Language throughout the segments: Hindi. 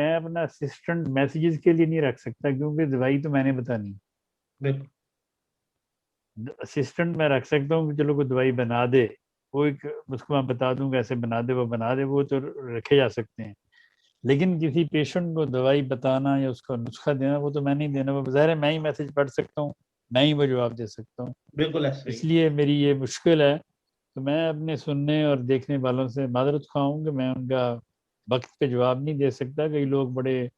मैं अपना असिस्टेंट मैसेजेस के लिए नहीं रख सकता, क्योंकि दवाई तो मैंने बतानी। बिल्कुल। असिस्टेंट मैं रख सकता हूँ कि चलो कोई दवाई बना दे, वो एक उसको मैं बता दूं कैसे बना दे, वो बना दे, वो तो रखे जा सकते हैं। लेकिन किसी पेशेंट को दवाई बताना या उसका नुस्खा देना, वो तो मैं नहीं देना। वो ज़ाहिर है मैं ही मैसेज पढ़ सकता हूँ, मैं ही वो जवाब दे सकता हूँ। बिल्कुल ऐसे ही। इसलिए मेरी ये मुश्किल है। तो मैं अपने सुनने और देखने वालों से माजरत ख्वाह कि मैं उनका वक्त पे जवाब नहीं दे सकता। कई लोग बड़े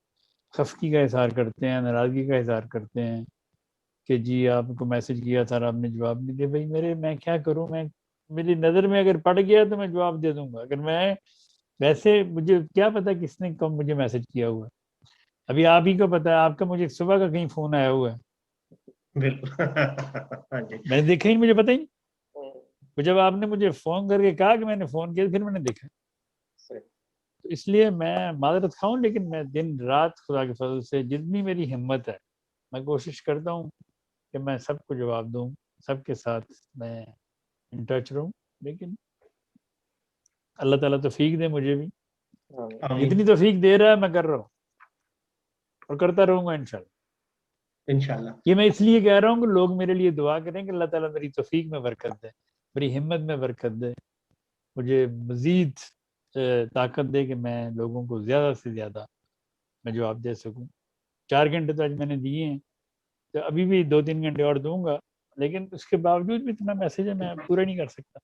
खफगी का इजहार करते हैं, नाराज़गी का इजहार करते हैं कि जी आपको मैसेज किया था और आपने जवाब नहीं दिया। भाई मेरे, मैं क्या करूं, मैं मेरी नज़र में अगर पड़ गया तो मैं जवाब दे दूंगा। अगर मैं वैसे, मुझे क्या पता किसने कब मुझे मैसेज किया हुआ है। अभी आप ही को पता है, आपका मुझे सुबह का कहीं फ़ोन आया हुआ है, बिल्कुल। हाँ जी। मैंने देखा ही नहीं, मुझे पता ही नहीं। तो जब आपने मुझे फ़ोन करके कहा कि मैंने फ़ोन किया, फिर मैंने देखा। सही। तो इसलिए मैं माजरत खाऊं, लेकिन मैं दिन रात खुदा के फजल से जितनी मेरी हिम्मत है मैं कोशिश करता हूँ कि मैं सबको जवाब दूं, सबके साथ मैं इन टच रहूं। लेकिन अल्लाह ताला तौफीक दे मुझे भी, आमीन। जितनी तौफीक दे रहा है मैं कर रहा हूँ और करता रहूंगा इंशाल्लाह। इंशाल्लाह। ये मैं इसलिए कह रहा हूँ कि लोग मेरे लिए दुआ करें कि अल्लाह ताला मेरी तौफीक में बरकत दे, मेरी हिम्मत में बरकत दे, मुझे मजीद ताकत दे कि मैं लोगों को ज़्यादा से ज़्यादा मैं जवाब दे सकूँ। 4 घंटे तो आज मैंने दिए हैं, तो अभी भी 2-3 घंटे और दूंगा, लेकिन उसके बावजूद भी इतना मैसेज है मैं पूरा नहीं कर सकता।